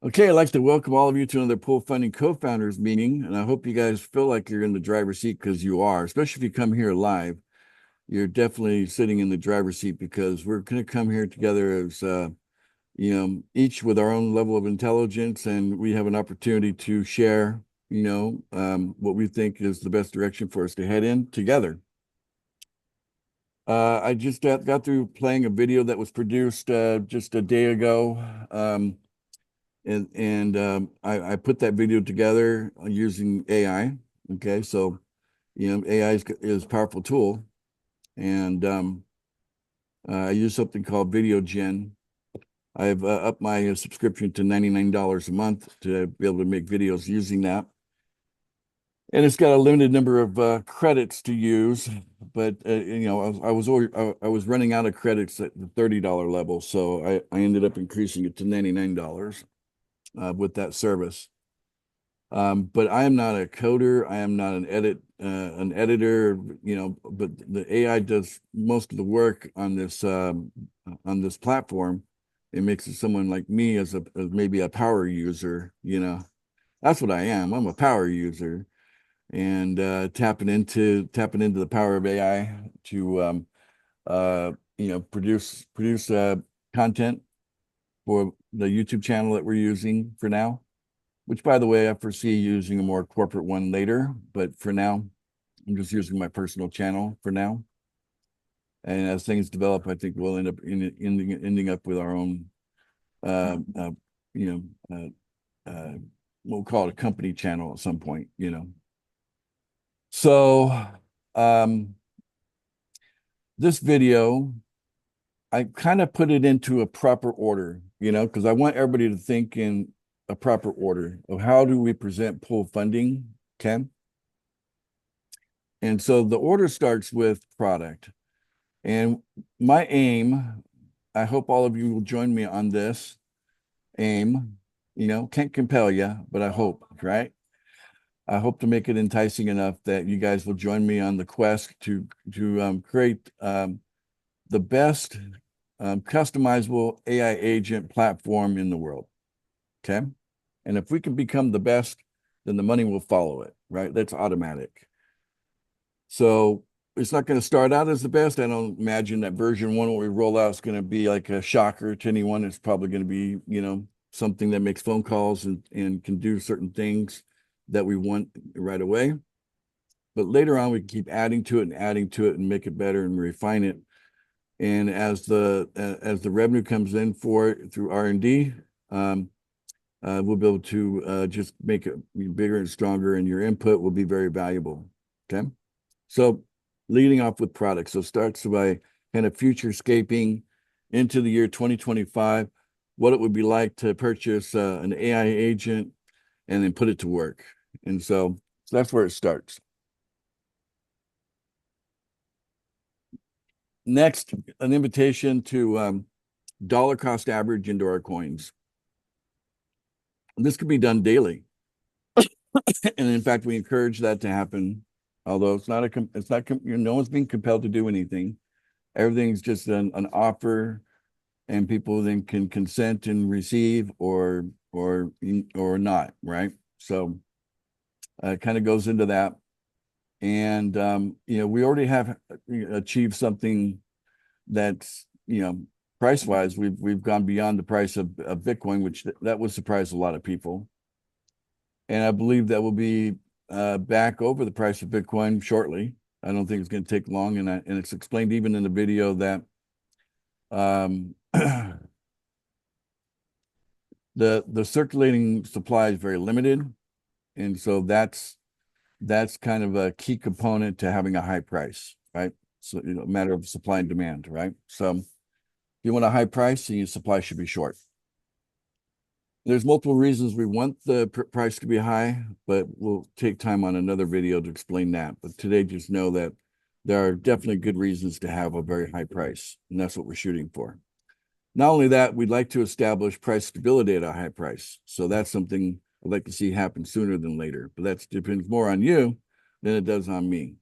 Okay, I'd like to welcome all of you to another Pool Funding Co-Founders meeting, and I hope you guys feel like you're in the driver's seat because you are, especially if you come here live. You're definitely sitting in the driver's seat because we're going to come here together as, each with our own level of intelligence, and we have an opportunity to share, what we think is the best direction for us to head in together. I just got through playing a video that was produced just a day ago. I put that video together using AI. Okay, so AI is a powerful tool, and I use something called Video Gen. I've upped my subscription to $99 a month to be able to make videos using that, and it's got a limited number of credits to use. But I was running out of credits at the $30 level, so I ended up increasing it to $99 with that service. But I am not a coder. I am not an editor, but the AI does most of the work on this platform. It makes it someone like me as maybe a power user. That's what I am. I'm a power user and tapping into the power of AI to produce content for the YouTube channel that we're using for now, which by the way, I foresee using a more corporate one later, but for now, I'm just using my personal channel for now. And as things develop, I think we'll end up ending up with our own, uh, uh, you know, we'll call it a company channel at some point. So, um, this video, I kind of put it into a proper order, because I want everybody to think in a proper order of how do we present pool funding, okay? And so the order starts with product. And my aim, I hope all of you will join me on this aim. Can't compel you, but I hope, right? I hope to make it enticing enough that you guys will join me on the quest to create the best customizable AI agent platform in the world. Okay. And if we can become the best, then the money will follow it, right? That's automatic. So it's not going to start out as the best. I don't imagine that version one, what we roll out, is going to be like a shocker to anyone. It's probably going to be, something that makes phone calls and can do certain things that we want right away. But later on, we can keep adding to it and adding to it and make it better and refine it. And as the revenue comes in for it through R&D, we'll be able to just make it bigger and stronger, and your input will be very valuable. Okay. So leading off with products. So starts by kind of futurescaping into the year 2025, what it would be like to purchase an AI agent and then put it to work. And so that's where it starts. Next, an invitation to dollar cost average into our coins. This could be done daily. And in fact, we encourage that to happen. Although no one's being compelled to do anything. Everything's just an offer, and people then can consent and receive or not, right? So it kind of goes into that. And we already have achieved something that's price wise, we've gone beyond the price of Bitcoin, which that would surprise a lot of people. And I believe that will be back over the price of Bitcoin shortly. I don't think it's going to take long, and it's explained even in the video that the circulating supply is very limited, and so that's kind of a key component to having a high price, right? So a matter of supply and demand, right? So if you want a high price, then your supply should be short. There's multiple reasons we want the price to be high, but we'll take time on another video to explain that. But today, just know that there are definitely good reasons to have a very high price, and that's what we're shooting for. Not only that, we'd like to establish price stability at a high price. So that's something I'd like to see happen sooner than later, but that depends more on you than it does on me.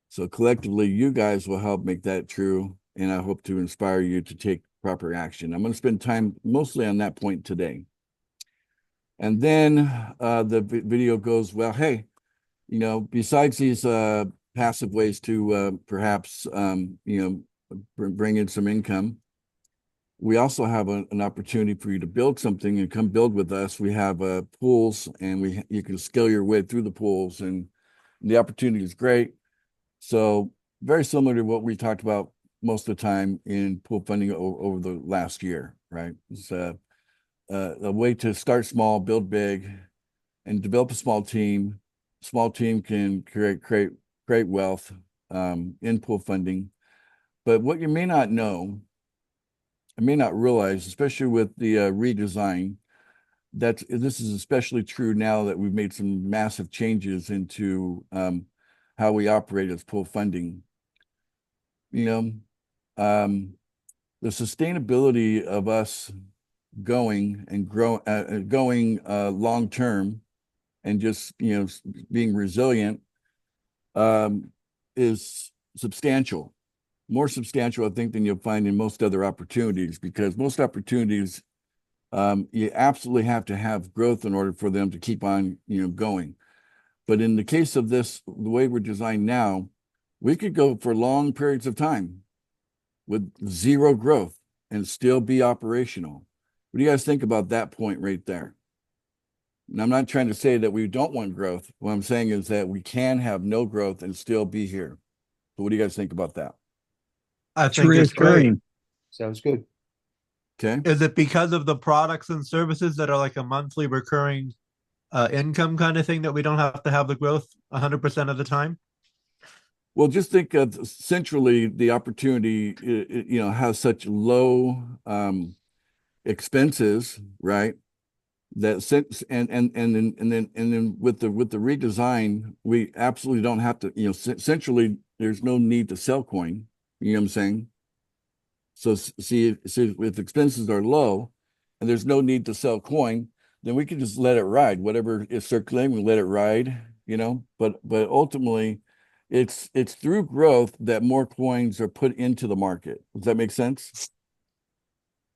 So collectively, you guys will help make that true, and I hope to inspire you to take proper action. I'm going to spend time mostly on that point today. And then the video goes, well, hey, besides these passive ways to perhaps, bring in some income, we also have an opportunity for you to build something and come build with us. We have pools, and you can scale your way through the pools, and the opportunity is great. So very similar to what we talked about most of the time in pool funding over the last year, right? It's a way to start small, build big, and develop a small team. Small team can create wealth in pool funding. But what you may not know, I may not realize, especially with the redesign, that this is especially true now that we've made some massive changes into how we operate as pool funding. You know, um, the sustainability of us going long term, and just being resilient, um, is substantial, more substantial, I think, than you'll find in most other opportunities, because most opportunities, you absolutely have to have growth in order for them to keep on, going. But in the case of this, the way we're designed now, we could go for long periods of time with zero growth and still be operational. What do you guys think about that point right there? And I'm not trying to say that we don't want growth. What I'm saying is that we can have no growth and still be here. So what do you guys think about that? I It's think it's great. reassuring. Sounds good. Okay. Is it because of the products and services that are like a monthly recurring income kind of thing that we don't have to have the growth 100% of the time? Well, just think of centrally the opportunity, has such low expenses, right? That since and then with the redesign, we absolutely don't have to, centrally, there's no need to sell coin. You know what I'm saying? So see, if expenses are low and there's no need to sell coin, then we can just let it ride. Whatever is circulating, we let it ride, But ultimately, it's through growth that more coins are put into the market. Does that make sense?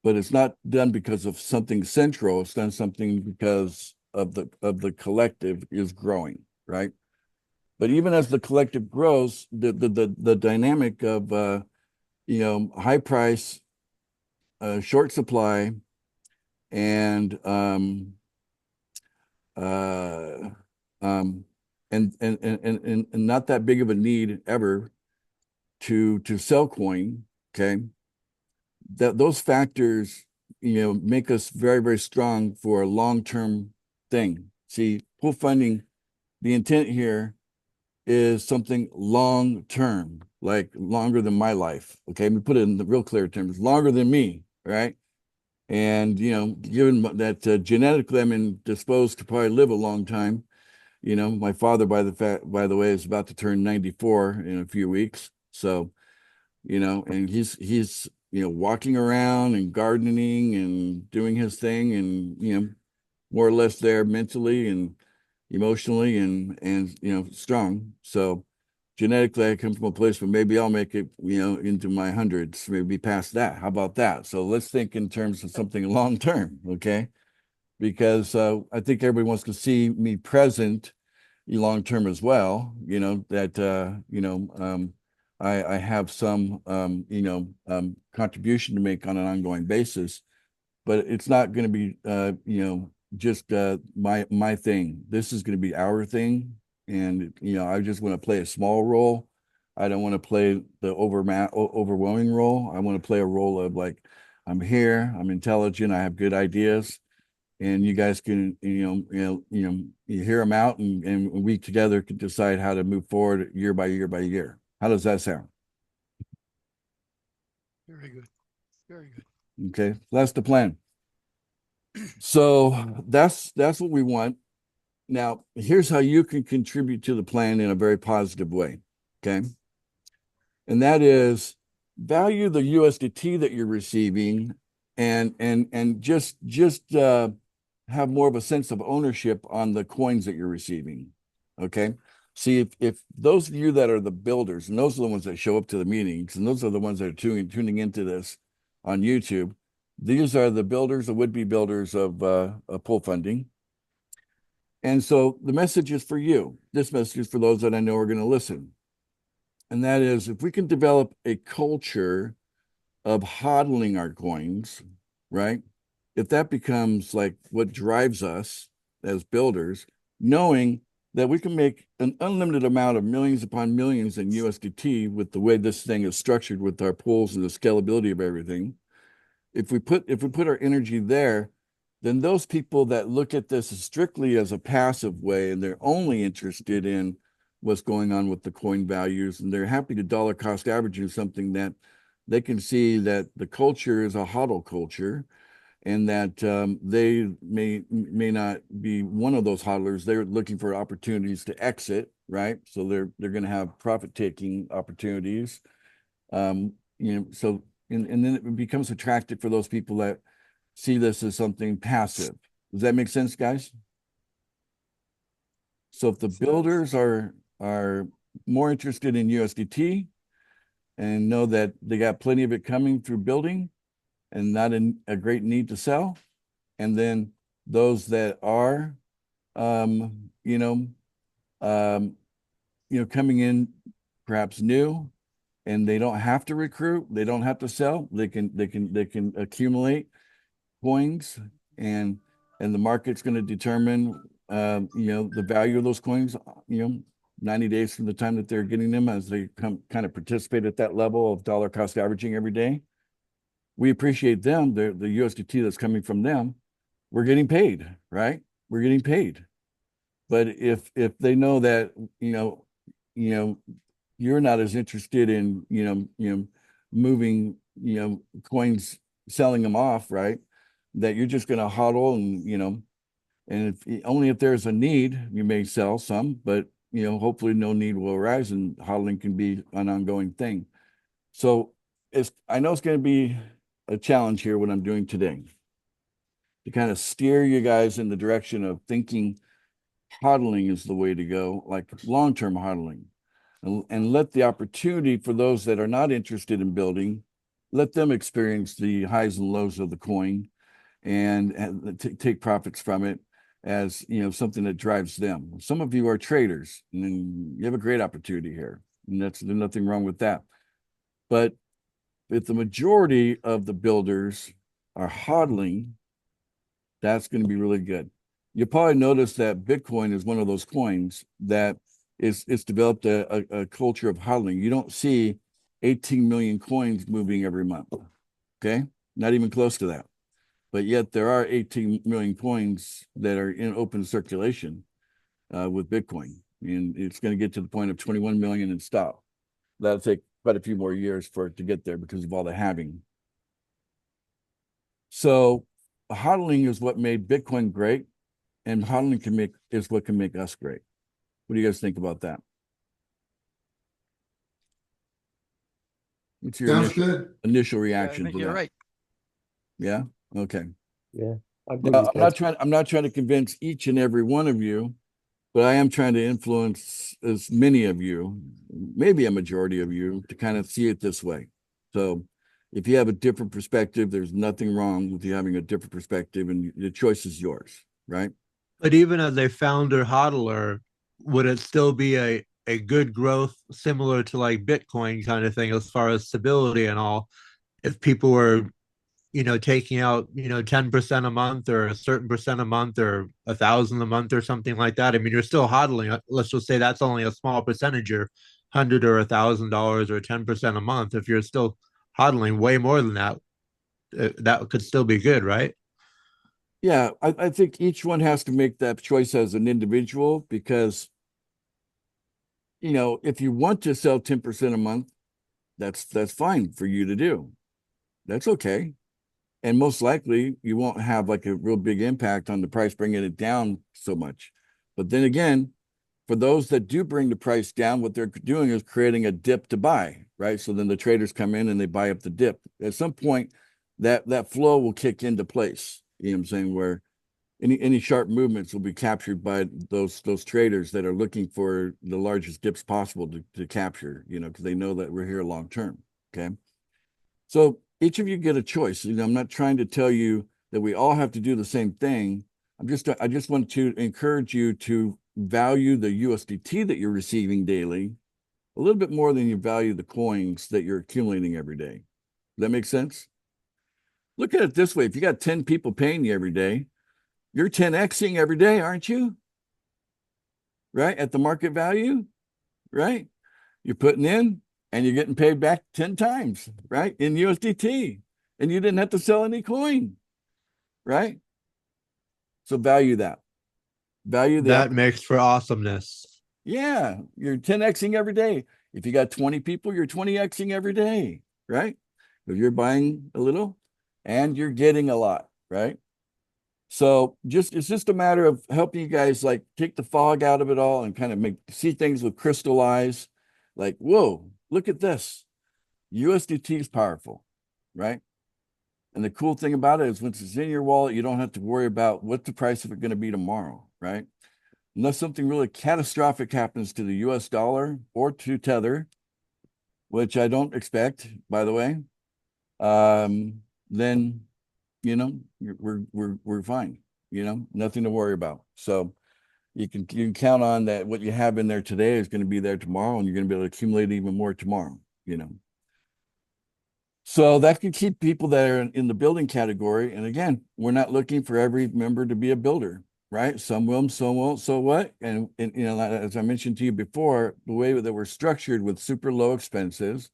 But it's not done because of something central. It's done something because of the collective is growing, right? But even as the collective grows, the dynamic of high price, short supply, and uh, um, and not that big of a need ever to sell coin. Okay, that those factors, make us very, very strong for a long-term thing. See, pool funding, the intent here is something long term, like longer than my life. Okay, let me put it in the real clear terms, longer than me, right? And given that genetically I'm disposed to probably live a long time. My father, by the way, is about to turn 94 in a few weeks. So, and he's walking around and gardening and doing his thing, and more or less there mentally and emotionally, and strong. So genetically I come from a place where maybe I'll make it, into my hundreds, maybe past that. How about that? So let's think in terms of something long term, okay? Because I think everybody wants to see me present long term as well. That I have some contribution to make on an ongoing basis, but it's not going to be just my thing. This is going to be our thing, and I just want to play a small role. I don't want to play the overwhelming role. I want to play a role of, like, I'm here, I'm intelligent, I have good ideas, and you guys can you hear them out, and we together can decide how to move forward year by year by year. How does that sound? Very good. Very good. Okay, that's the plan. So that's what we want. Now, here's how you can contribute to the plan in a very positive way. Okay. And that is, value the USDT that you're receiving, and just have more of a sense of ownership on the coins that you're receiving. Okay. See, if those of you that are the builders, and those are the ones that show up to the meetings, and those are the ones that are tuning into this on YouTube, these are the builders, the would-be builders of pool funding. And so the message is for you. This message is for those that I know are going to listen. And that is, if we can develop a culture of hodling our coins, right? If that becomes like what drives us as builders, knowing that we can make an unlimited amount of millions upon millions in USDT with the way this thing is structured with our pools and the scalability of everything, if we put our energy there, then those people that look at this strictly as a passive way and they're only interested in what's going on with the coin values and they're happy to dollar cost averaging something that they can see that the culture is a HODL culture and that they may not be one of those hodlers. They're looking for opportunities to exit, right? So they're going to have profit taking opportunities. So and then it becomes attractive for those people that see this as something passive. Does that make sense, guys? So if the builders are more interested in USDT and know that they got plenty of it coming through building and not in a great need to sell, and then those that are coming in perhaps new and they don't have to recruit, they don't have to sell, they can accumulate coins and the market's going to determine the value of those coins 90 days from the time that they're getting them as they kind of participate at that level of dollar cost averaging every day. We appreciate them, the USDT that's coming from them. We're getting paid, right? We're getting paid. But if they know that you're not as interested in moving coins, selling them off, right? That you're just going to hodl and only if there's a need you may sell some, but hopefully no need will arise and hodling can be an ongoing thing. So I know it's going to be a challenge here what I'm doing today to kind of steer you guys in the direction of thinking hodling is the way to go, like long-term hodling, and let the opportunity for those that are not interested in building, let them experience the highs and lows of the coin and take profits from it as something that drives them. Some of you are traders and you have a great opportunity here, and there's nothing wrong with that. But if the majority of the builders are hodling, that's going to be really good. You'll probably notice that Bitcoin is one of those coins that it's developed a culture of hodling. You don't see 18 million coins moving every month. Okay, not even close to that. But yet there are 18 million coins that are in open circulation with Bitcoin, and it's going to get to the point of 21 million and stop. That'll take quite a few more years for it to get there because of all the halving. So hodling is what made Bitcoin great, and hodling is what can make us great. What do you guys think about that? What's your Sounds good. initial Yeah, I reaction think to you're that? right. Yeah. Okay. Yeah, I agree Well, with I'm not trying to convince each and every one of you, but I am trying to influence as many of you, maybe a majority of you, to kind of see it this way. So if you have a different perspective, there's nothing wrong with you having a different perspective, and the choice is yours, right? But even as a founder hodler, would it still be a good growth similar to like Bitcoin kind of thing as far as stability and all? If people were, taking out, 10% a month or a certain percent a month or 1,000 a month or something like that. I mean, you're still hodling. Let's just say that's only a small percentage, or $100 or $1,000 or 10% a month. If you're still hodling way more than that, that could still be good, right? Yeah, I think each one has to make that choice as an individual because, if you want to sell 10% a month, that's fine for you to do. That's okay. And most likely you won't have like a real big impact on the price, bringing it down so much. But then again, for those that do bring the price down, what they're doing is creating a dip to buy, right? So then the traders come in and they buy up the dip. At some point, that flow will kick into place. You know what I'm saying? Where any sharp movements will be captured by those traders that are looking for the largest dips possible to capture, because they know that we're here long term. Okay. So each of you get a choice. I'm not trying to tell you that we all have to do the same thing. I just want to encourage you to value the USDT that you're receiving daily a little bit more than you value the coins that you're accumulating every day. Does that make sense? Look at it this way. If you got 10 people paying you every day, you're 10xing every day, aren't you? Right? At the market value, right? You're putting in and you're getting paid back 10 times, right? In USDT. And you didn't have to sell any coin, right? So value that. Value the That makes for awesomeness. Yeah, you're 10xing every day. If you got 20 people, you're 20xing every day, right? If you're buying a little and you're getting a lot, right? So it's just a matter of helping you guys like take the fog out of it all and kind of see things with crystal eyes. Like, whoa, look at this. USDT is powerful, right? And the cool thing about it is once it's in your wallet, you don't have to worry about what the price of it going to be tomorrow, right? Unless something really catastrophic happens to the US dollar or to Tether, which I don't expect, by the way, then we're fine. Nothing to worry about. So you can count on that what you have in there today is going to be there tomorrow, and you're going to be able to accumulate even more tomorrow. So that can keep people that are in the building category. And again, we're not looking for every member to be a builder, right? Some will, some won't. So what? And as I mentioned to you before, the way that we're structured with super low expenses,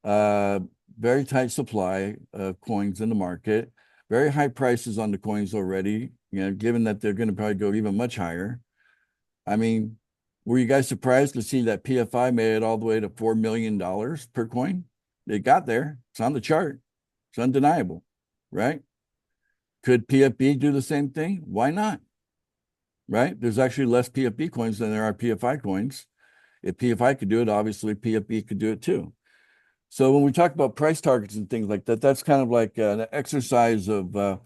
uh, very tight supply of coins in the market, very high prices on the coins already, given that they're going to probably go even much higher. I mean, were you guys surprised to see that PFI made it all the way to $4 million per coin? It got there. It's on the chart. It's undeniable, right? Could PFB do the same thing? Why not? Right? There's actually less PFB coins than there are PFI coins. If PFI could do it, obviously PFB could do it too. So when we talk about price targets and things like that, that's kind of like an exercise of, where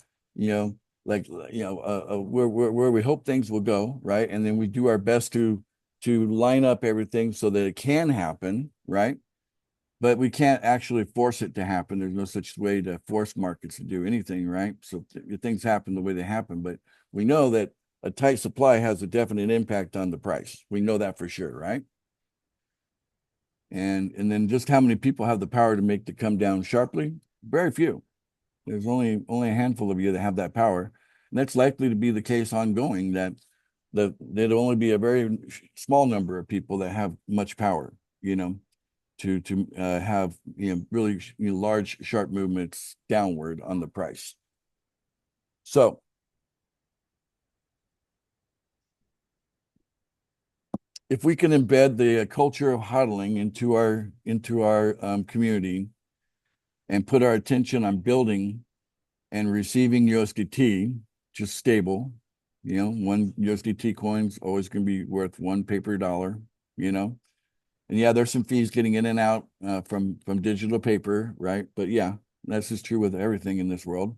we hope things will go, right? And then we do our best to line up everything so that it can happen, right? But we can't actually force it to happen. There's no such way to force markets to do anything, right? So things happen the way they happen. But we know that a tight supply has a definite impact on the price. We know that for sure, right? And then just how many people have the power to make it come down sharply? Very few. There's only a handful of you that have that power. And that's likely to be the case ongoing, that there'll only be a very small number of people that have much power, to have really large sharp movements downward on the price. So if we can embed the culture of hodling into our community and put our attention on building and receiving USDT, just stable, one USDT coin's always going to be worth one paper dollar, And yeah, there's some fees getting in and out from digital paper, right? But yeah, that's just true with everything in this world.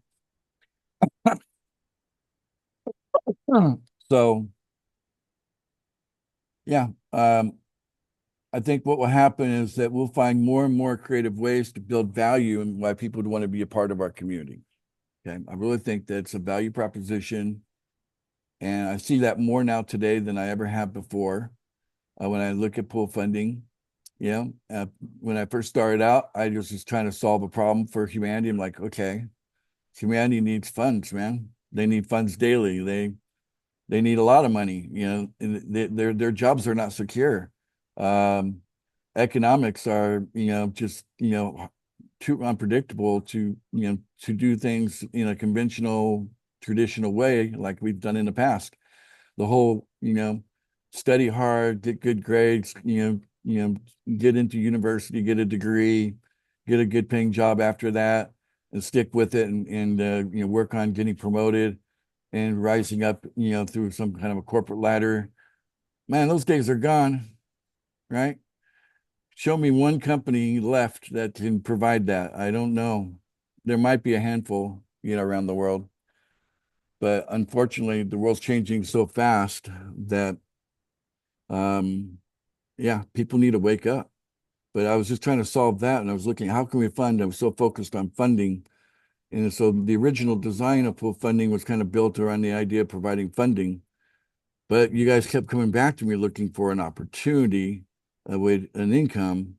So yeah, I think what will happen is that we'll find more and more creative ways to build value and why people would want to be a part of our community. Okay, I really think that's a value proposition, and I see that more now today than I ever have before. When I look at pool funding, when I first started out, I was just trying to solve a problem for humanity. I'm like, okay, humanity needs funds, man. They need funds daily. They need a lot of money. And their jobs are not secure. Um, Economics are, just too unpredictable to do things in a conventional, traditional way like we've done in the past. The whole, study hard, get good grades, get into university, get a degree, get a good paying job after that, and stick with it, and work on getting promoted and rising up, through some kind of a corporate ladder. Man, those days are gone, right? Show me one company left that can provide that. I don't know. There might be a handful, around the world. But unfortunately, the world's changing so fast that, yeah, people need to wake up. But I was just trying to solve that, and I was looking, how can we fund? I was so focused on funding And so the original design of pool funding was kind of built around the idea of providing funding. But you guys kept coming back to me looking for an opportunity with an income.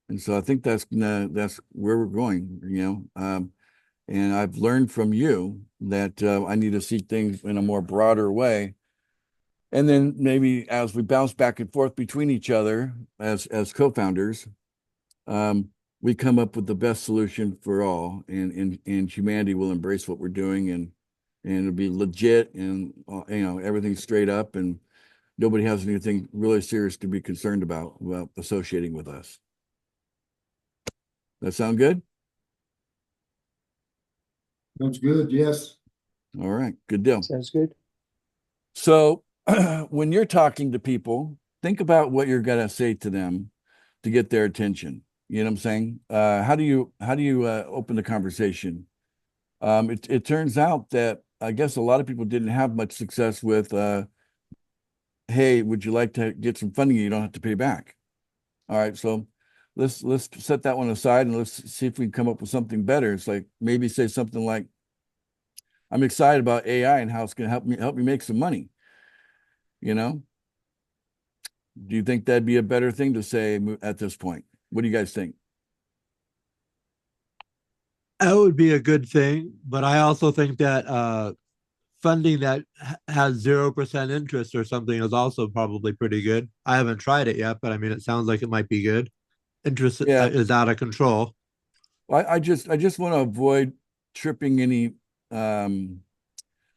And so I think that's where we're going, and I've learned from you that I need to see things in a more broader way. And then maybe as we bounce back and forth between each other as co-founders, um, we come up with the best solution for all, and humanity will embrace what we're doing, and it'll be legit, and everything's straight up, and nobody has anything really serious to be concerned about associating with us. That sound good? Sounds good. Yes. All right, good deal. Sounds good. So when you're talking to people, think about what you're gonna say to them to get their attention. You know what I'm saying? How do you open the conversation? It turns out that I guess a lot of people didn't have much success with, hey, would you like to get some funding you don't have to pay back? All right, so let's set that one aside and let's see if we can come up with something better. It's like maybe say something like, I'm excited about AI and how it's going to help me make some money. You know, do you think that'd be a better thing to say at this point? What do you guys think? That would be a good thing, but I also think that funding that has 0% interest or something is also probably pretty good. I haven't tried it yet, but I mean, it sounds like it might be good. Interest Yeah, is out of control. I just want to avoid tripping any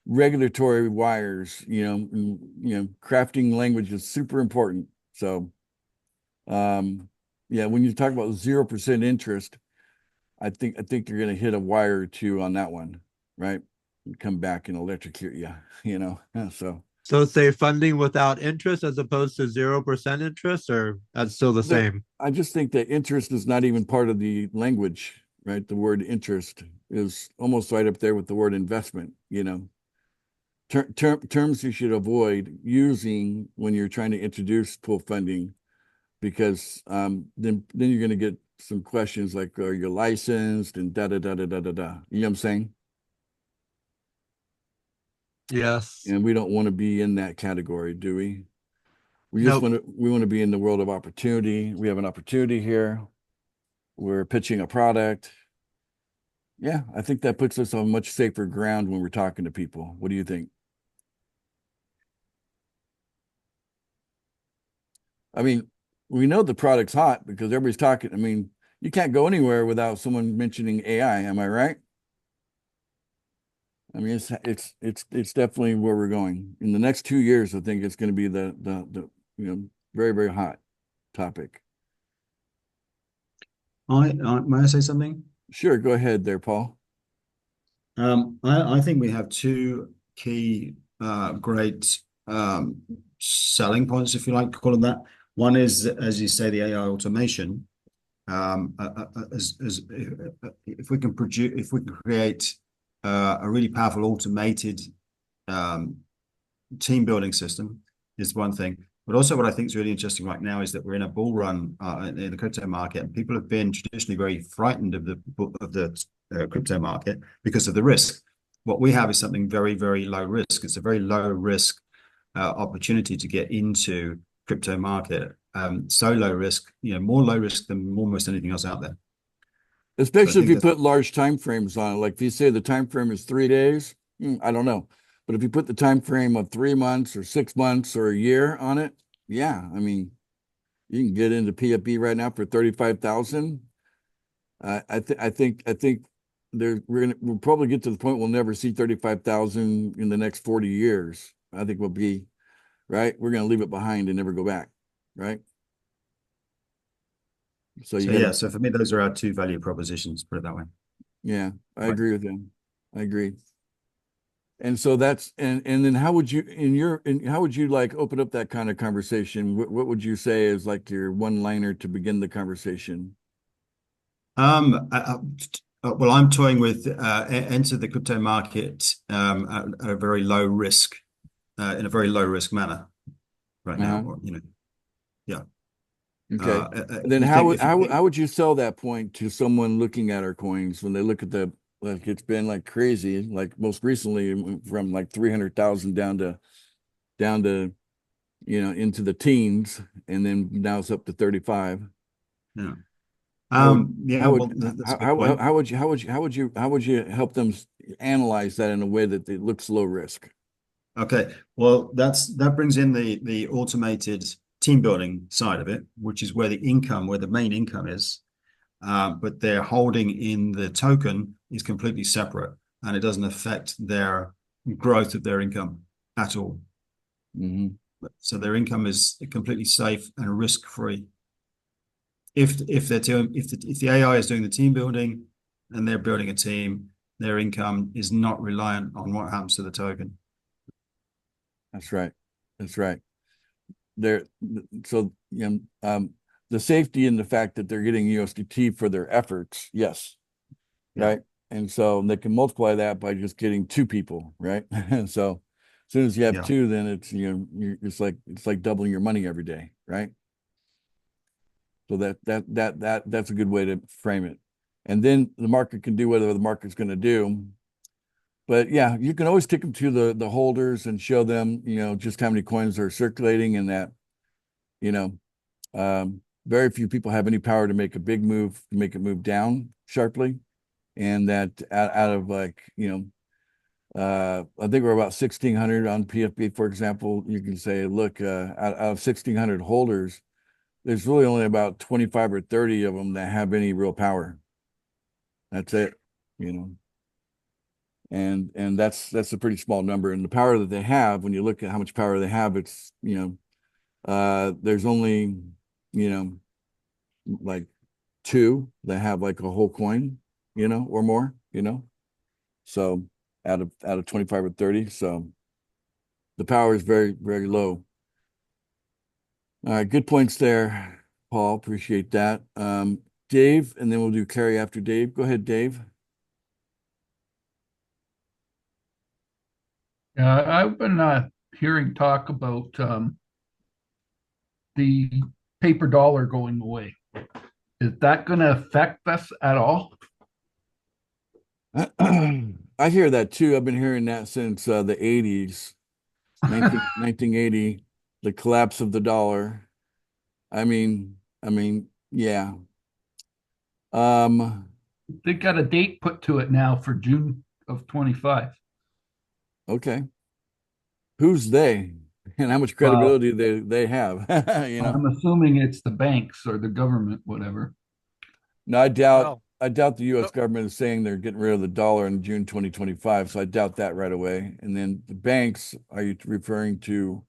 regulatory wires. Crafting language is super important. So, yeah, when you talk about 0% interest, I think you're going to hit a wire or two on that one, right? And come back and electrocute you, So So say funding without interest as opposed to 0% interest, or that's still the same. I just think that interest is not even part of the language, right? The word interest is almost right up there with the word investment, terms you should avoid using when you're trying to introduce pool funding, because then you're going to get some questions like, are you licensed and da da da da da da da. You know what I'm saying? Yes. And we don't want to be in that category, do we? Nope. We want to be in the world of opportunity. We have an opportunity here. We're pitching a product. Yeah, I think that puts us on much safer ground when we're talking to people. What do you think? I mean, we know the product's hot because everybody's talking. I mean, you can't go anywhere without someone mentioning AI. Am I right? I mean, it's definitely where we're going. In the next 2 years, I think it's going to be the very, very hot topic. May I say something? Sure, go ahead there, Paul. I think we have two key great selling points, if you like to call them that. One is, as you say, the AI automation. If we can create a really powerful automated team building system is one thing. But also what I think is really interesting right now is that we're in a bull run in the crypto market, and people have been traditionally very frightened of the crypto market because of the risk. What we have is something very, very low risk. It's a very low risk opportunity to get into crypto market. So low risk, more low risk than almost anything else out there. Especially if you put large time frames on it. Like if you say the time frame is 3 days, I don't know. But if you put the time frame of 3 months or 6 months or a year on it, yeah, I mean, you can get into PFP right now for 35,000. I think we'll probably get to the point we'll never see 35,000 in the next 40 years. I think we'll be right. We're going to leave it behind and never go back, right? So for me, those are our two value propositions, put it that way. Yeah, I agree with them. I agree. And so and then how would you how would you like open up that kind of conversation? What would you say is like your one-liner to begin the conversation? Well, I'm toying with enter the crypto market at a very low risk, in a very low risk manner right now. Yeah. Okay. And then how would you sell that point to someone looking at our coins when they look at the Like it's been like crazy. Like most recently, it went from like 300,000 down to into the teens, and then now it's up to 35. Yeah. How would Yeah, how would well, that's a good point. how would you help them analyze that in a way that it looks low risk? Okay, well, that brings in the automated team building side of it, which is where the main income is. But their holding in the token is completely separate, and it doesn't affect their growth of their income at all. Mm-hmm. So their income is completely safe and risk free. If the AI is doing the team building and they're building a team, their income is not reliant on what happens to the token. That's right. That's right. They're so the safety and the fact that they're getting USDT for their efforts, yes, Yeah. right. And so they can multiply that by just getting two people, right? And so as soon as you have Yeah. two, then it's it's like doubling your money every day, right? So that's a good way to frame it. And then the market can do whatever the market's going to do. But yeah, you can always take them to the holders and show them, just how many coins are circulating, and that, you know, very few people have any power to make a big move, to make it move down sharply. And that out of like, I think we're about 1,600 on PFB, for example. You can say, look, out of 1,600 holders, there's really only about 25 or 30 of them that have any real power. That's it, you know. And that's a pretty small number. And the power that they have, when you look at how much power they have, it's, there's only, like two that have like a whole coin, or more, So out of 25 or 30. So the power is very, very low. All right, good points there, Paul. Appreciate that. Dave, and then we'll do Carrie after Dave. Go ahead, Dave. I've been hearing talk about the paper dollar going away. Is that going to affect us at all? I hear that too. I've been hearing that since the 80s, 1980, the collapse of the dollar. Yeah. They got a date put to it now for June of 25. Okay. Who's they? And how much Well, credibility they have, I'm assuming it's the banks or the government, whatever. No, Well, I doubt the US oh, government is saying they're getting rid of the dollar in June 2025, so I doubt that right away. And then the banks, are you referring to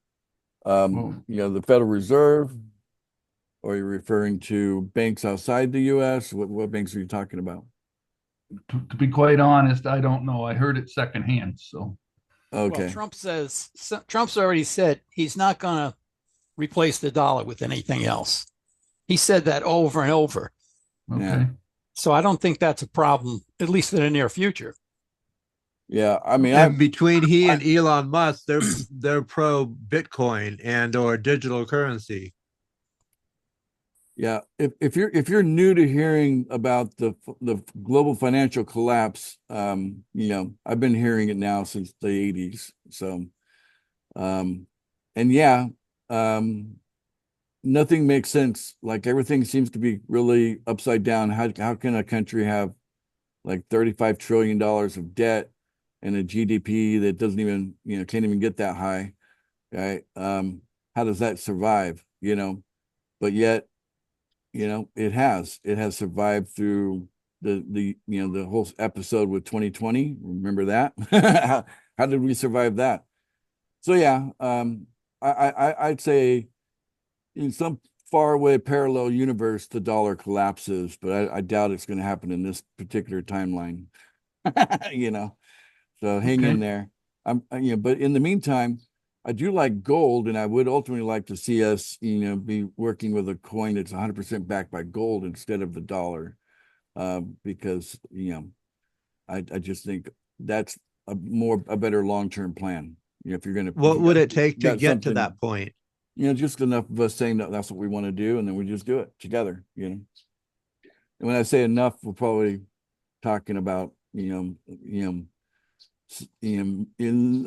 Well, the Federal Reserve, or are you referring to banks outside the US? What banks are you talking about? to be quite honest, I don't know. I heard it secondhand. So, well, Okay. Trump's already said he's not going to replace the dollar with anything else. He said that over and over. okay. Yeah. So I don't think that's a problem, at least in the near future. Yeah, I mean, And between he I and Elon Musk, they're pro Bitcoin and or digital currency. yeah, if you're new to hearing about the global financial collapse, I've been hearing it now since the 80s. So, and yeah, um, nothing makes sense. Like everything seems to be really upside down. How can a country have like $35 trillion of debt and a GDP that doesn't even, can't even get that high, right? How does that survive, But yet, it has survived through the whole episode with 2020. Remember that? How did we survive that? So yeah, I'd say in some faraway parallel universe, the dollar collapses, but I doubt it's going to happen in this particular timeline. you know, so hang in Okay. there. But in the meantime, I do like gold, and I would ultimately like to see us, be working with a coin that's 100% backed by gold instead of the dollar, because I just think that's a better long-term plan. If you're gonna, if What you would it take to got get to something, that point? just enough of us saying that that's what we want to do, and then we just do it together. And when I say enough, we're probably talking about in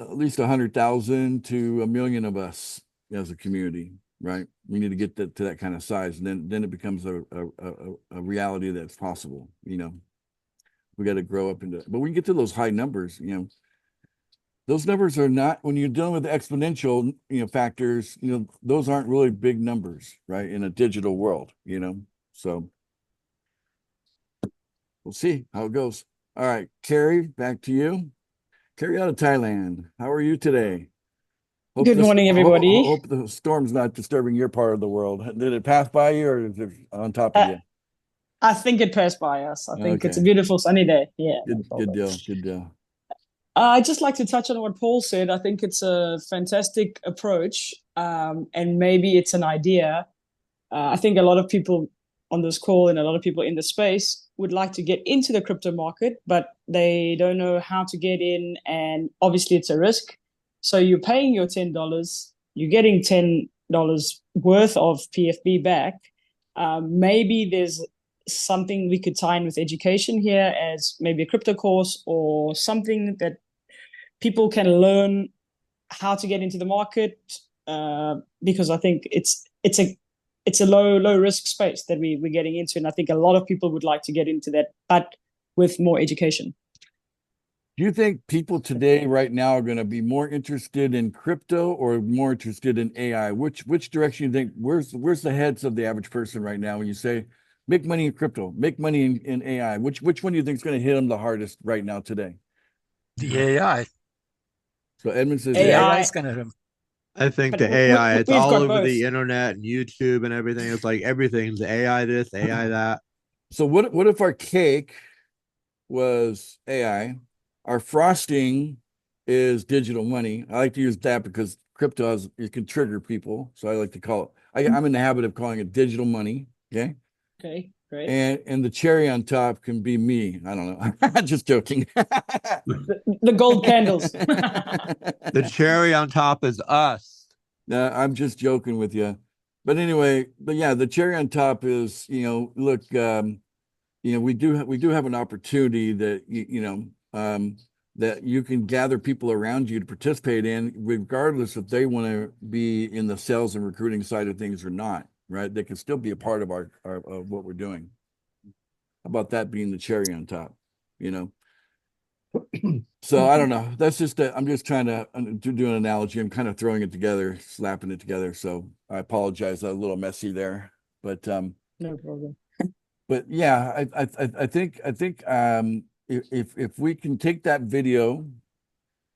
at least 100,000 to 1 million of us as a community, right? We need to get to that kind of size, and then it becomes a reality that's possible. We got to grow up into it. But we can get to those high numbers. Those numbers are not, when you're dealing with exponential, factors, those aren't really big numbers, right? In a digital world, so we'll see how it goes. All right, Carrie, back to you. Carrie out of Thailand. How are you today? Good morning, everybody. Hope the storm's not disturbing your part of the world. Did it pass by you, or is it on top of Uh, you? I think it passed by us. I think it's a Okay, beautiful sunny day. Yeah, no good problem. deal, good deal. I'd just like to touch on what Paul said. I think it's a fantastic approach, and maybe it's an idea. I think a lot of people on this call and a lot of people in the space would like to get into the crypto market, but they don't know how to get in, and obviously it's a risk. So you're paying your $10, you're getting $10 worth of PFB back. Maybe there's something we could tie in with education here as maybe a crypto course or something that people can learn how to get into the market, because I think it's a low risk space that we're getting into, and I think a lot of people would like to get into that, but with more education. Do you think people today, right now, are going to be more interested in crypto or more interested in AI? Which direction you think? Where's the heads of the average person right now when you say make money in crypto, make money in AI? Which one do you think is going to hit them the hardest right now today? The AI. So Edmund says The AI. AI is going to. I think But the AI, it's we've all got over both. the internet and YouTube and everything. It's like everything's AI this, AI that. So what if our cake was AI? Our frosting is digital money. I like to use that because crypto has, it can trigger people. So I like to call it, I'm in the habit of calling it digital money. Okay. Okay, great. And the cherry on top can be me. I don't know. Just joking. The gold candles. The cherry on top is us. No, I'm just joking with you. But anyway, but yeah, the cherry on top is, look, we do have an opportunity that that you can gather people around you to participate in, regardless if they want to be in the sales and recruiting side of things or not, right? They can still be a part of our of what we're doing. How about that being the cherry on top, So I don't know. That's just I'm just trying to do an analogy. I'm kind of throwing it together, slapping it together. So I apologize, a little messy there, but No problem. but yeah, I think if we can take that video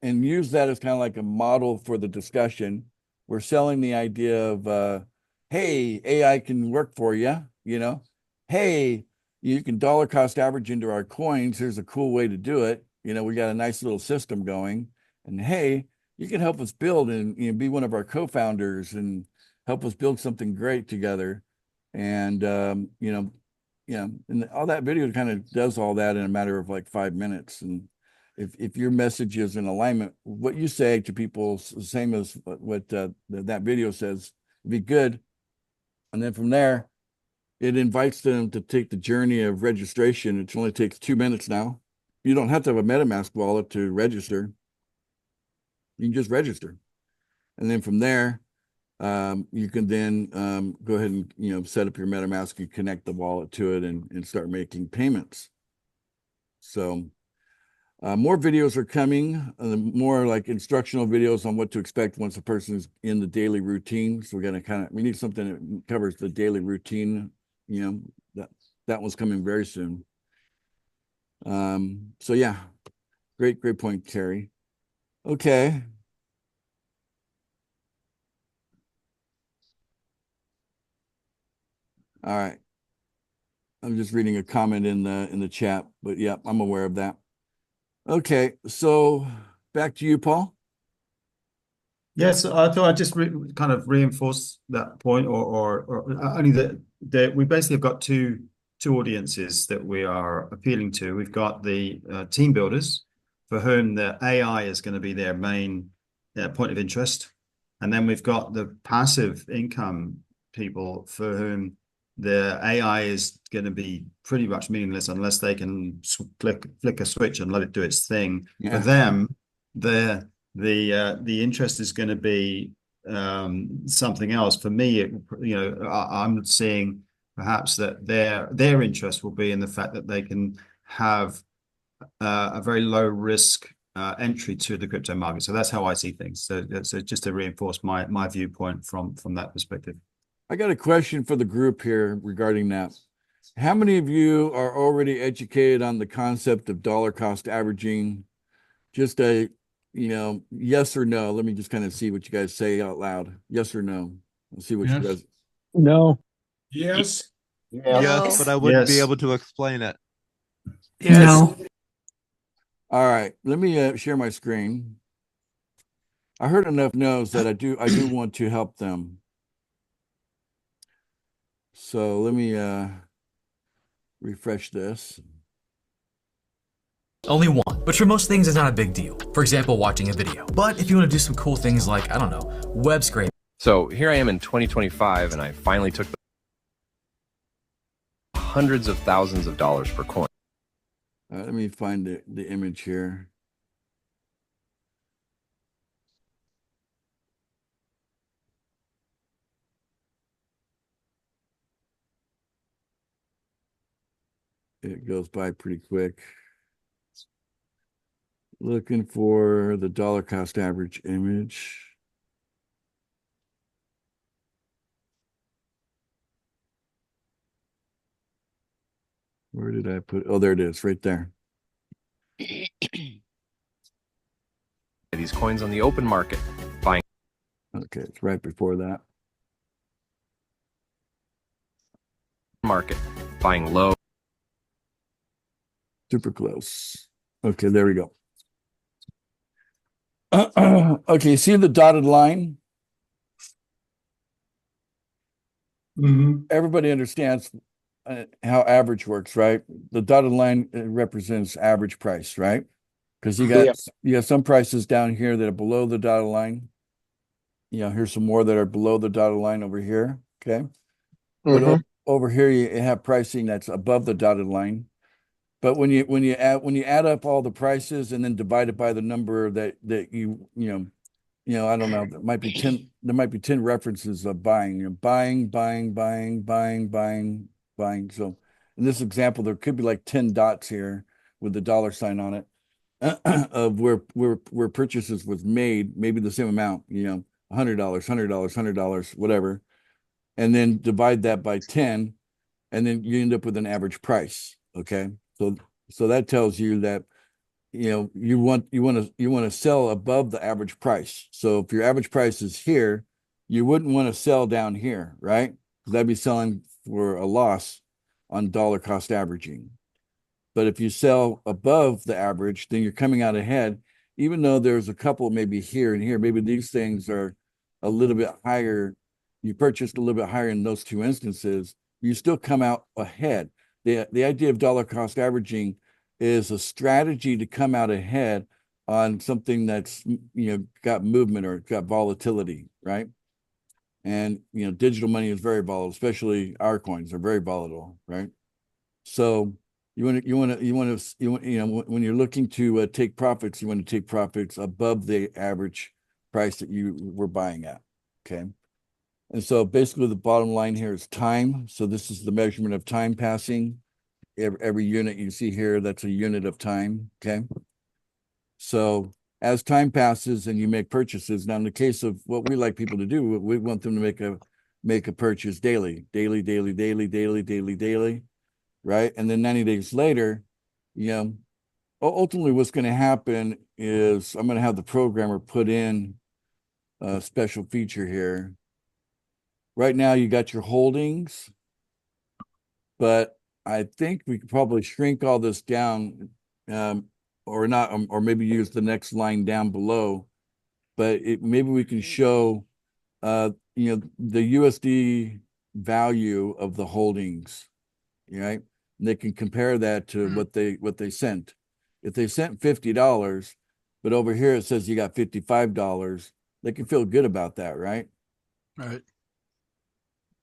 and use that as kind of like a model for the discussion, we're selling the idea of hey, AI can work for you, hey, you can dollar cost average into our coins. Here's a cool way to do it. We got a nice little system going, and hey, you can help us build and be one of our co-founders and help us build something great together. And and all that video kind of does all that in a matter of like 5 minutes. And if your message is in alignment, what you say to people, same as what that video says, be good. And then from there, it invites them to take the journey of registration. It only takes 2 minutes now. You don't have to have a MetaMask wallet to register. You can just register. And then from there, you can then go ahead and set up your MetaMask and connect the wallet to it and start making payments. So more videos are coming, more like instructional videos on what to expect once a person's in the daily routine. So we need something that covers the daily routine. That one's coming very soon. So yeah, great point, Carrie. Okay. All right. I'm just reading a comment in the chat, but yeah, I'm aware of that. Okay, so back to you, Paul. Yes, I thought I'd just kind of reinforce that point, or only that we basically have got two audiences that we are appealing to. We've got the team builders for whom the AI is going to be their main point of interest, and then we've got the passive income people for whom the AI is going to be pretty much meaningless unless they can flick a switch and let it do its thing. For Yeah. them, the interest is going to be something else. For me, I'm seeing perhaps that their interest will be in the fact that they can have a very low risk entry to the crypto market. So that's how I see things. So just to reinforce my viewpoint from that perspective. I got a question for the group here regarding that. How many of you are already educated on the concept of dollar cost averaging? Just a, yes or no. Let me just kind of see what you guys say out loud. Yes or no. Let's see what you Yes. guys. No. Yes. Yes, but I wouldn't be Yes. able to explain it. No. All right, let me share my screen. I heard enough no's that I do want to help them. So let me refresh this. Only one, which for most things is not a big deal. For example, watching a video. But if you want to do some cool things like, I don't know, web scraping. So here I am in 2025, and I finally took hundreds of thousands of dollars per coin. Let me find the image here. It goes by pretty quick. Looking for the dollar cost average image. Where did I put? Oh, there it is, right there. These coins on the open market, buying. Okay, it's right before that. Market, buying low. Super close. Okay, there we go. Okay, see the dotted line? Everybody understands how average works, right? The dotted line represents average price, right? Because you got some prices down here that are below the dotted line. Here's some more that are below the dotted line over here. Okay. But over here you have pricing that's above the dotted line. But when you add up all the prices and then divide it by the number that I don't know, there might be 10 references of buying, buying. So in this example, there could be like 10 dots here with the dollar sign on it of where purchases was made, maybe the same amount, $100, whatever, and then divide that by 10, and then you end up with an average price. Okay. So that tells you that you want to sell above the average price. So if your average price is here, you wouldn't want to sell down here, right? Because that'd be selling for a loss on dollar cost averaging. But if you sell above the average, then you're coming out ahead, even though there's a couple maybe here and here. Maybe these things are a little bit higher. You purchased a little bit higher in those two instances, you still come out ahead. The idea of dollar cost averaging is a strategy to come out ahead on something that's got movement or got volatility, right? And digital money is very volatile, especially our coins are very volatile, right? So when you're looking to take profits, you want to take profits above the average price that you were buying at. Okay. And so basically the bottom line here is time. So this is the measurement of time passing. Every unit you see here, that's a unit of time. Okay. So as time passes and you make purchases, now in the case of what we like people to do, we want them to make a purchase daily, right? And then 90 days later, ultimately what's going to happen is I'm going to have the programmer put in a special feature here. Right now you got your holdings, but I think we could probably shrink all this down, or not, or maybe use the next line down below. But maybe we can show, the USD value of the holdings, right? And they can compare that to what they sent. If they sent $50, but over here it says you got $55, they can feel good about that, right? Right.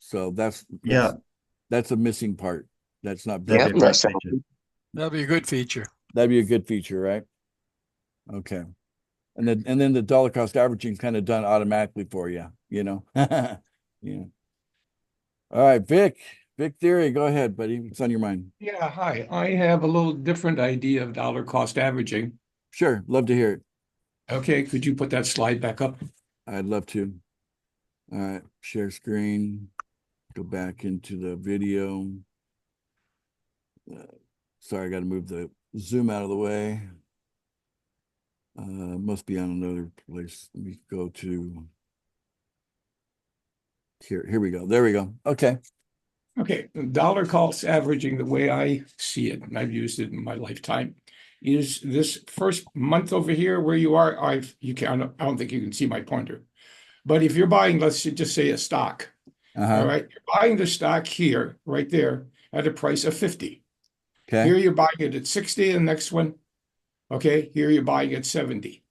So that's Yeah. That's a missing part. That's not That'd built. be a great feature. That'd be a good feature. That'd be a good feature, right? Okay. And then the dollar cost averaging is kind of done automatically for you, you know. Yeah. All right, Vic. Vic Theory, go ahead, buddy. What's on your mind? Yeah, hi. I have a little different idea of dollar cost averaging. Sure, love to hear it. Okay, could you put that slide back up? I'd love to. All right, share screen. Go back into the video. Sorry, I got to move the zoom out of the way. Must be on another place. Let me go to here. Here we go. There we go. Okay. Okay, dollar cost averaging, the way I see it, and I've used it in my lifetime, is this first month over here where you are. I don't think you can see my pointer, but if you're buying, let's just say a stock, all right, you're buying the stock here, right there, at a price of 50. Okay. Here you're buying it at 60, and the next one, okay, here you're buying at 70.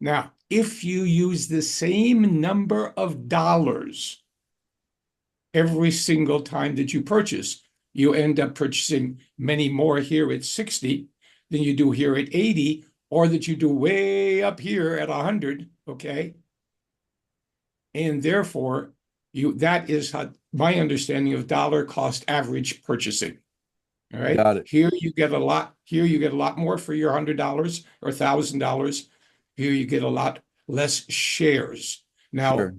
Now, if you use the same number of dollars every single time that you purchase, you end up purchasing many more here at 60 than you do here at 80, or that you do way up here at 100, okay? And therefore, that is my understanding of dollar cost average purchasing. All right. Got it. Here you get a lot. Here you get a lot more for your $100 or $1,000. Here you get a lot less shares. Now, Sure.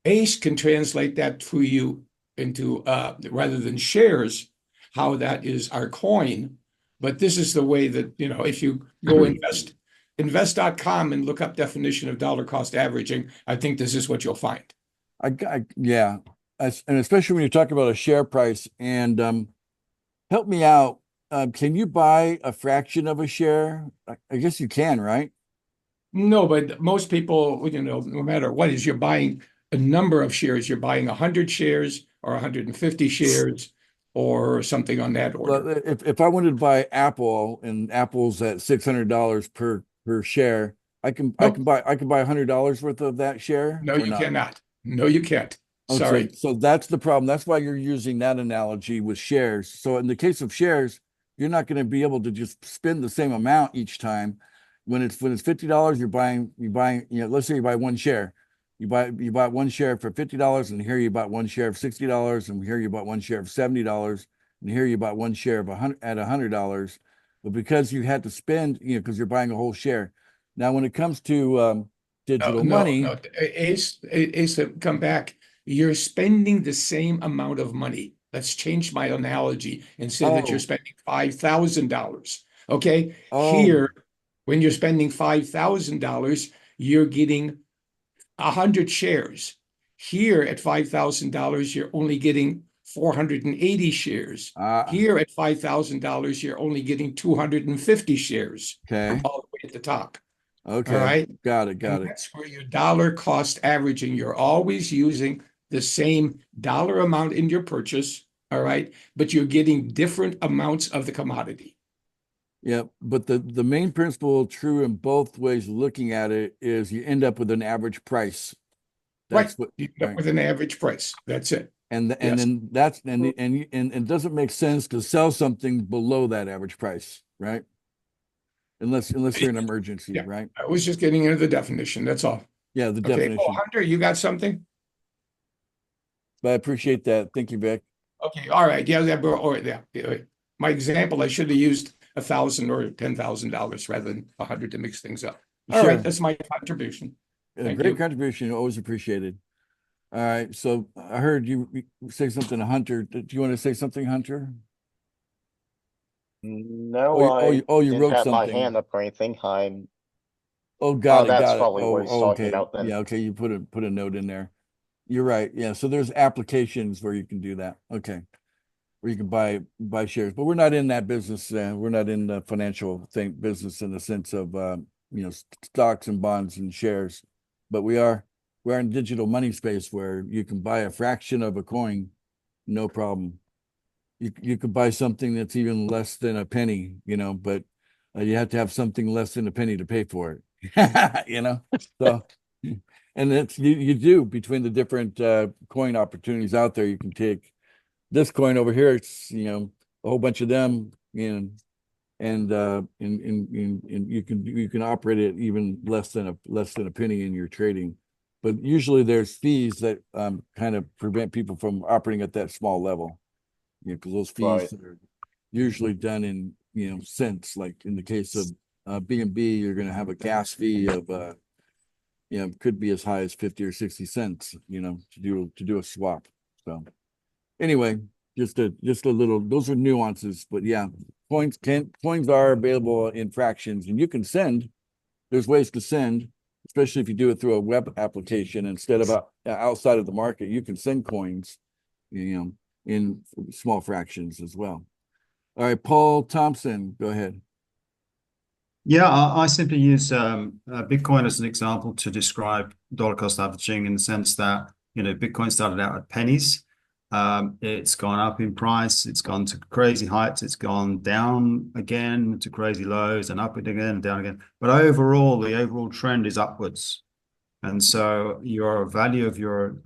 ACE can translate that for you into rather than shares, how that is our coin. But this is the way that, if you go invest.com and look up definition of dollar cost averaging, I think this is what you'll find. Yeah. And especially when you're talking about a share price and help me out. Can you buy a fraction of a share? I guess you can, right? No, but most people, no matter what is, you're buying a number of shares. You're buying 100 shares or 150 shares or something on that order. Well, if I wanted to buy Apple and Apple's at $600 per share, I can buy $100 worth of that share. No, you cannot. No, you can't. Sorry. So that's the problem. That's why you're using that analogy with shares. So in the case of shares, you're not going to be able to just spend the same amount each time. When it's $50, you're buying, let's say you buy one share. You buy one share for $50, and here you bought one share of $60, and here you bought one share of $70, and here you bought one share of $100. But because you had to spend, because you're buying a whole share. Now, when it comes to digital money, no, Ace, come back. You're spending the same amount of money. Let's change my analogy and say that you're spending $5,000. Okay. Here, when you're spending $5,000, you're getting 100 shares. Here at $5,000, you're only getting 480 shares. Here at $5,000, you're only getting 250 shares. Okay. All the way at the top. Okay. All right. Got it. That's where your dollar cost averaging. You're always using the same dollar amount in your purchase. All right. But you're getting different amounts of the commodity. Yeah, but the main principle true in both ways looking at it is you end up with an average price. That's right. You end up with an average price. That's it. And then it doesn't make sense to sell something below that average price, right? Unless you're an emergency, right? I was just getting into the definition. That's all. Yeah, the definition. Oh, Hunter, you got something? But I appreciate that. Thank you, Vic. Okay. All right. Yeah. My example, I should have used $1,000 or $10,000 rather than 100 to mix things up. All right, that's my contribution. Great contribution, always appreciated. All right, so I heard you say something to Hunter. Do you want to say something, Hunter? No, you wrote have something. My hand up or anything. I'm. Got it. That's probably what he's talking okay. about then. Yeah, okay. You put a note in there. You're right. Yeah, so there's applications where you can do that. Okay. Where you can buy shares, but we're not in that business. We're not in the financial business in the sense of stocks and bonds and shares, but we're in digital money space where you can buy a fraction of a coin, no problem. You could buy something that's even less than a penny, but you have to have something less than a penny to pay for it, So, and it's you do between the different coin opportunities out there. You can take this coin over here, it's, you know, a whole bunch of them, and you can operate it even less than a penny in your trading. But usually there's fees that kind of prevent people from operating at that small level. You know, because those fees are usually done in, you know, cents. Like in the case of B&B, you're going to have a gas fee of you know, could be as high as 50 or 60 cents, you know, to do a swap. So anyway, just a little, those are nuances, but yeah, coins are available in fractions, and you can send. There's ways to send, especially if you do it through a web application instead of outside of the market. You can send coins, you know, in small fractions as well. All right, Paul Thompson, go ahead. Yeah, I simply use Bitcoin as an example to describe dollar cost averaging, in the sense that, you know, Bitcoin started out at pennies. It's gone up in price. It's gone to crazy heights. It's gone down again to crazy lows, and up again and down again. But overall, the overall trend is upwards. And so your value of your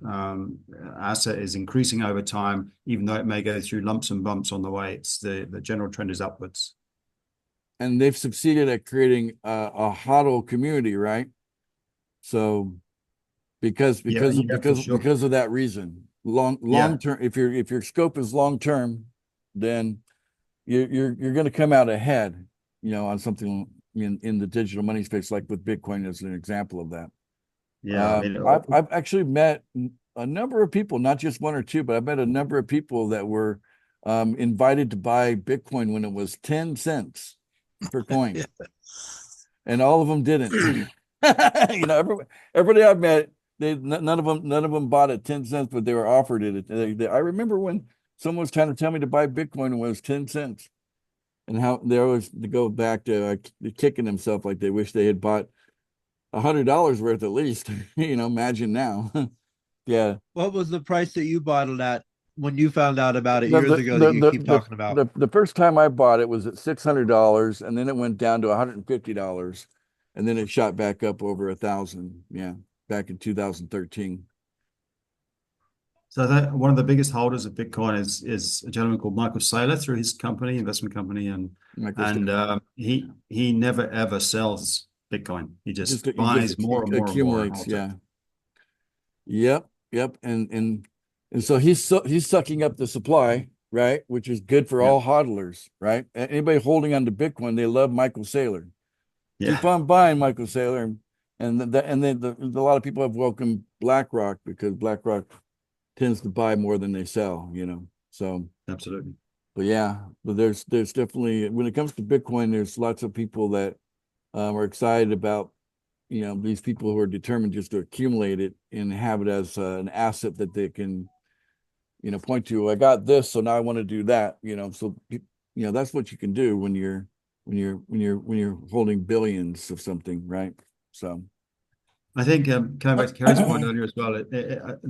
asset is increasing over time, even though it may go through lumps and bumps on the way. It's the general trend is upwards. And they've succeeded at creating a HODL community, right? So because of that reason, long term, if your scope is long term, then you're going to come out ahead, you know, on something in the digital money space, like with Bitcoin as an example of that. Yeah, I mean, I've actually met a number of people, not just one or two, but I've met a number of people that were invited to buy Bitcoin when it was 10 cents per coin, and all of them didn't. You know, everybody I've met, none of them bought it 10 cents, but they were offered it. I remember when someone was trying to tell me to buy Bitcoin when it was 10 cents, and how they always go back to kicking themselves like they wish they had bought $100 worth at least. You know, imagine now. Yeah. What was the price that you bought it at when you found out about it years ago that you keep talking about? The first time I bought it was at $600, and then it went down to $150, and then it shot back up over 1,000. Yeah, back in 2013. So that one of the biggest holders of Bitcoin is a gentleman called Michael Saylor, through his company, investment company, and he never ever sells Bitcoin. He just buys more and more accumulates. And more. Yeah. Yep. And so he's sucking up the supply, right? Which is good for all hodlers, right? Anybody holding on to Bitcoin, they love Michael Saylor. Keep on buying, Michael Saylor. And then a lot of people have welcomed BlackRock, because BlackRock tends to buy more than they sell, you know. So absolutely. But yeah, but there's definitely, when it comes to Bitcoin, there's lots of people that are excited about, you know, these people who are determined just to accumulate it and have it as an asset that they can, you know, point to. I got this, so now I want to do that. You know, so you know, that's what you can do when you're holding billions of something, right? So I think coming back to Kerry's point earlier as well,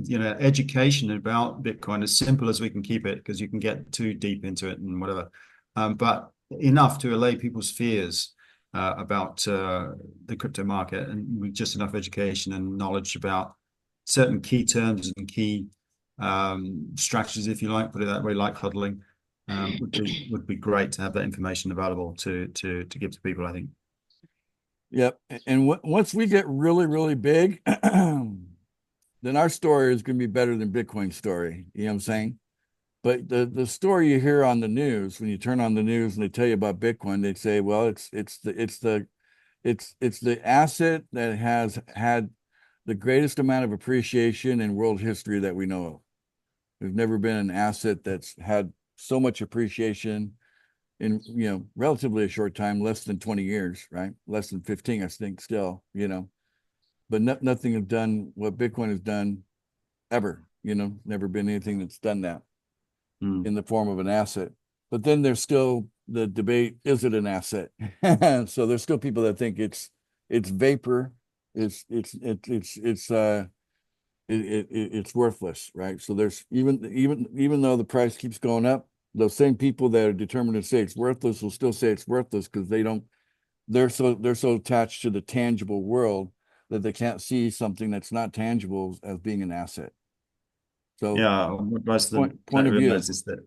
you know, education about Bitcoin, as simple as we can keep it, because you can get too deep into it and whatever, but enough to allay people's fears about the crypto market, and with just enough education and knowledge about certain key terms and key strategies, if you like, put it that way, like hodling, would be great to have that information available to give to people, I think. Yep. And once we get really, really big, then our story is going to be better than Bitcoin's story. You know what I'm saying? But the story you hear on the news, when you turn on the news and they tell you about Bitcoin, they say, well, it's the asset that has had the greatest amount of appreciation in world history that we know of. There's never been an asset that's had so much appreciation in, you know, relatively a short time, less than 20 years, right? Less than 15, I think, still, you know. But nothing has done what Bitcoin has done ever, you know, never been anything that's done that in the form of an asset. But then there's still the debate, is it an asset? So there's still people that think it's vapor, it's worthless, right? So there's even though the price keeps going up, those same people that are determined to say it's worthless will still say it's worthless, because they're so attached to the tangible world that they can't see something that's not tangible as being an asset. So yeah, what most of them point don't of view. realize is that,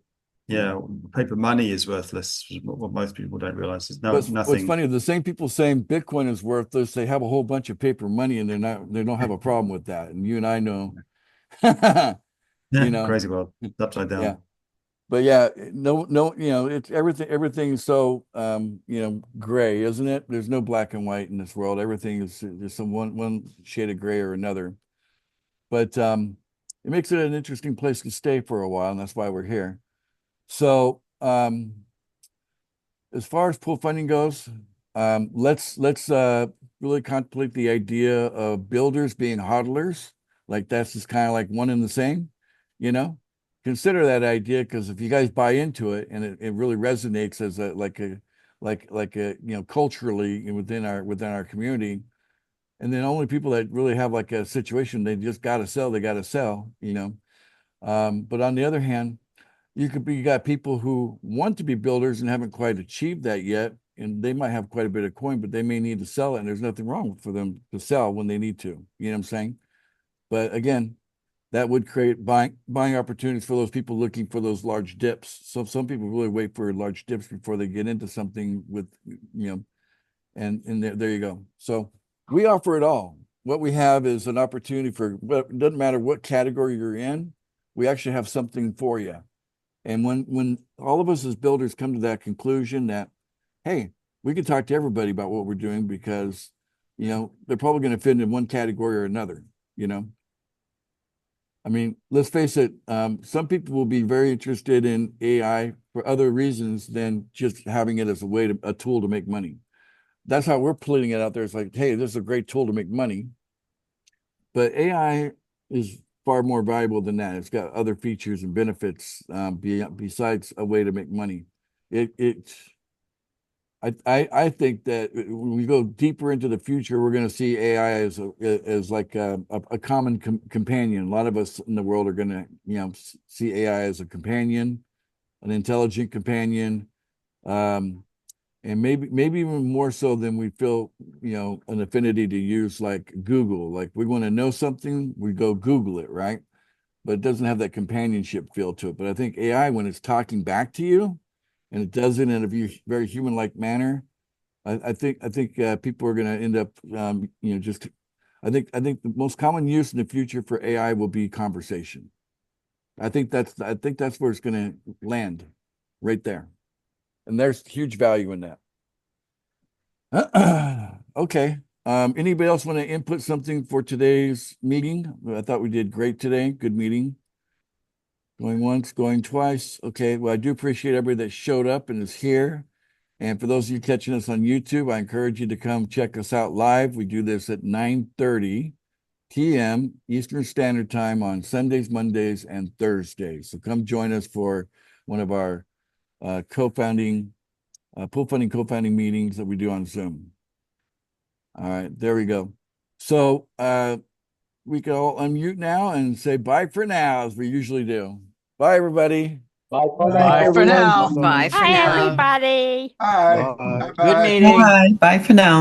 yeah, paper money is worthless. What most people don't realize is What's nothing. funny, the same people saying Bitcoin is worthless, they have a whole bunch of paper money and they don't have a problem with that. And you and I know, Yeah, you know, crazy world. It's upside down. yeah. But yeah, no, you know, it's everything's so gray, isn't it? There's no black and white in this world. Everything is there's some one shade of gray or another. But it makes it an interesting place to stay for a while, and that's why we're here. So as far as pool funding goes, let's really contemplate the idea of builders being hodlers. Like that's just kind of like one and the same, you know. Consider that idea, because if you guys buy into it and it really resonates as a culturally within our community, and then only people that really have like a situation they just got to sell, they got to sell, you know. But on the other hand, you got people who want to be builders and haven't quite achieved that yet, and they might have quite a bit of coin, but they may need to sell it, and there's nothing wrong for them to sell when they need to. You know what I'm saying? But again, that would create buying opportunities for those people looking for those large dips. So some people really wait for large dips before they get into something with, and there you go. So we offer it all. What we have is an opportunity for, it doesn't matter what category you're in, we actually have something for you. And when all of us as builders come to that conclusion that, hey, we can talk to everybody about what we're doing, because, they're probably going to fit in one category or another, I mean, let's face it, some people will be very interested in AI for other reasons than just having it as a tool to make money. That's how we're putting it out there. It's like, hey, this is a great tool to make money. But AI is far more valuable than that. It's got other features and benefits besides a way to make money. I think that when we go deeper into the future, we're going to see AI as like a common companion. A lot of us in the world are going to see AI as a companion, an intelligent companion, and maybe even more so than we feel an affinity to use like Google. Like we want to know something, we go Google it, right? But it doesn't have that companionship feel to it. But I think AI, when it's talking back to you, and it does it in a very human-like manner, I think people are going to end up just. I think the most common use in the future for AI will be conversation. I think that's where it's going to land, right there, and there's huge value in that. Okay. Anybody else want to input something for today's meeting? I thought we did great today. Good meeting. Going once, going twice. Okay. Well, I do appreciate everybody that showed up and is here. And for those of you catching us on YouTube, I encourage you to come check us out live. We do this at 9:30 p.m. Eastern Standard Time on Sundays, Mondays, and Thursdays. So come join us for one of our pool funding co-founding meetings that we do on Zoom. All right, there we go. So we can all unmute now and say bye for now, as we usually do. Bye, everybody. Bye for now. Bye for now. Bye for Hi, now. everybody. Hi. Bye. Good meeting. Bye. Bye for now.